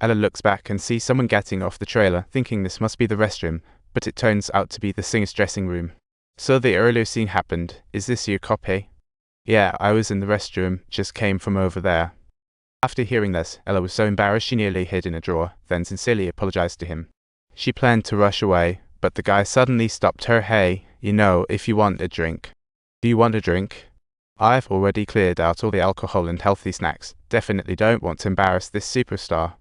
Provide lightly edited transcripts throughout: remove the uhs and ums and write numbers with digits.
Ella looks back and sees someone getting off the trailer, thinking this must be the restroom, but it turns out to be the singer's dressing room. So the earlier scene happened. Is this your copy? Yeah, I was in the restroom, just came from over there. After hearing this, Ella was so embarrassed she nearly hid in a drawer, then sincerely apologized to him. She planned to rush away, but the guy suddenly stopped her. Hey, if you want a drink. Do you want a drink? I've already cleared out all the alcohol and healthy snacks. Definitely don't want to embarrass this superstar.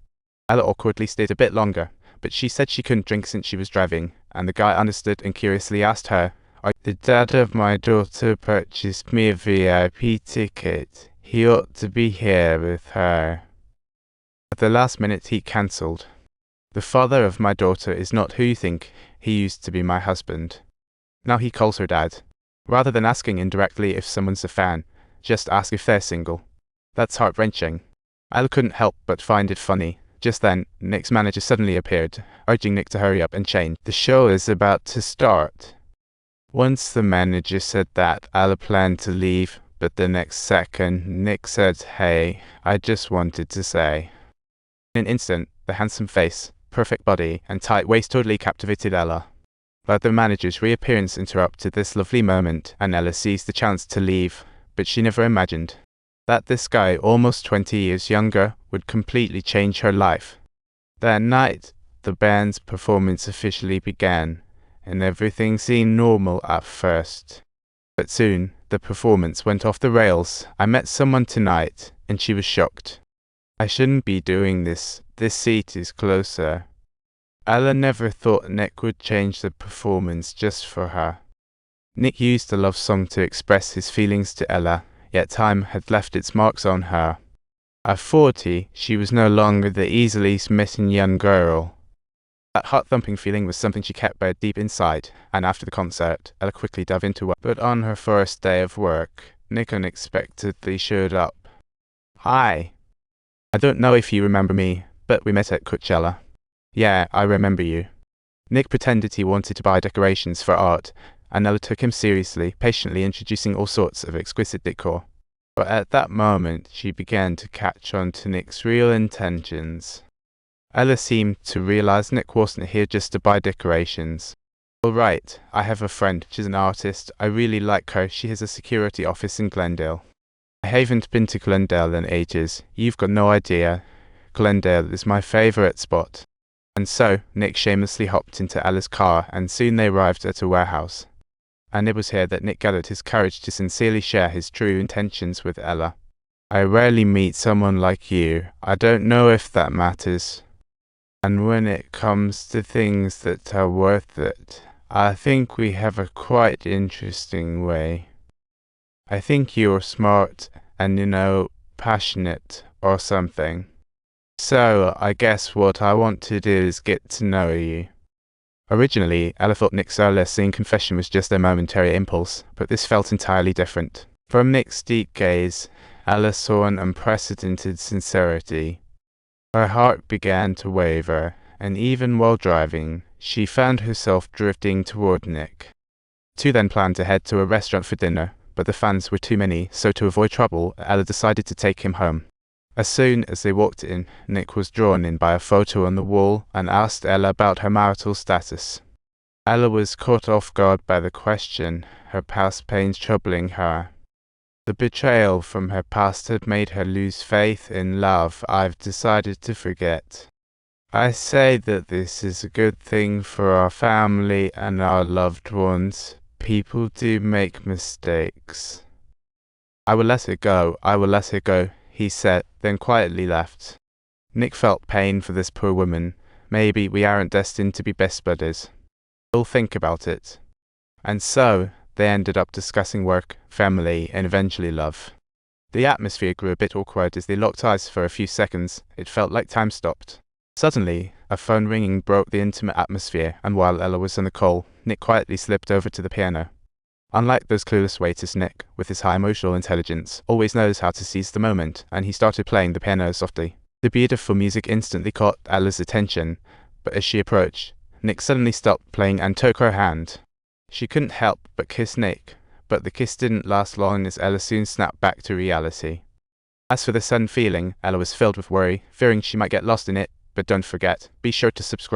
Ella awkwardly stayed a bit longer, but she said she couldn't drink since she was driving, and the guy understood and curiously asked her, the dad of my daughter purchased me a VIP ticket. He ought to be here with her. At the last minute he cancelled. The father of my daughter is not who you think. He used to be my husband. Now he calls her dad. Rather than asking indirectly if someone's a fan, just ask if they're single. That's heart-wrenching. Ella couldn't help but find it funny. Just then, Nick's manager suddenly appeared, urging Nick to hurry up and change. The show is about to start. Once the manager said that, Ella planned to leave, but the next second, Nick said, hey, I just wanted to say. In an instant, the handsome face, perfect body, and tight waist totally captivated Ella. But the manager's reappearance interrupted this lovely moment, and Ella seized the chance to leave, but she never imagined that this guy, almost 20 years younger, would completely change her life. That night, the band's performance officially began, and everything seemed normal at first. But soon, the performance went off the rails. I met someone tonight, and she was shocked. I shouldn't be doing this. This seat is closer. Ella never thought Nick would change the performance just for her. Nick used the love song to express his feelings to Ella, yet time had left its marks on her. At 40, she was no longer the easily smitten young girl. That heart-thumping feeling was something she kept buried deep inside, and after the concert, Ella quickly dove into work. But on her first day of work, Nick unexpectedly showed up. Hi. I don't know if you remember me, but we met at Coachella. Yeah, I remember you. Nick pretended he wanted to buy decorations for art, and Ella took him seriously, patiently introducing all sorts of exquisite decor. But at that moment, she began to catch on to Nick's real intentions. Ella seemed to realize Nick wasn't here just to buy decorations. All right, I have a friend. She's an artist. I really like her. She has a security office in Glendale. I haven't been to Glendale in ages. You've got no idea. Glendale is my favorite spot. And so, Nick shamelessly hopped into Ella's car, and soon they arrived at a warehouse. And it was here that Nick gathered his courage to sincerely share his true intentions with Ella. I rarely meet someone like you. I don't know if that matters. And when it comes to things that are worth it, I think we have a quite interesting way. I think you're smart and, passionate or something. So, I guess what I want to do is get to know you. Originally, Ella thought Nick's earlier confession was just a momentary impulse, but this felt entirely different. From Nick's deep gaze, Ella saw an unprecedented sincerity. Her heart began to waver, and even while driving, she found herself drifting toward Nick. The two then planned to head to a restaurant for dinner, but the fans were too many, so to avoid trouble, Ella decided to take him home. As soon as they walked in, Nick was drawn in by a photo on the wall and asked Ella about her marital status. Ella was caught off guard by the question, her past pains troubling her. The betrayal from her past had made her lose faith in love. I've decided to forget. I say that this is a good thing for our family and our loved ones. People do make mistakes. I will let it go, he said, then quietly left. Nick felt pain for this poor woman. Maybe we aren't destined to be best buddies. We'll think about it. And so, they ended up discussing work, family, and eventually love. The atmosphere grew a bit awkward as they locked eyes for a few seconds. It felt like time stopped. Suddenly, a phone ringing broke the intimate atmosphere, and while Ella was on the call, Nick quietly slipped over to the piano. Unlike those clueless waiters, Nick, with his high emotional intelligence, always knows how to seize the moment, and he started playing the piano softly. The beautiful music instantly caught Ella's attention, but as she approached, Nick suddenly stopped playing and took her hand. She couldn't help but kiss Nick, but the kiss didn't last long as Ella soon snapped back to reality. As for the sudden feeling, Ella was filled with worry, fearing she might get lost in it, But don't forget, be sure to subscribe.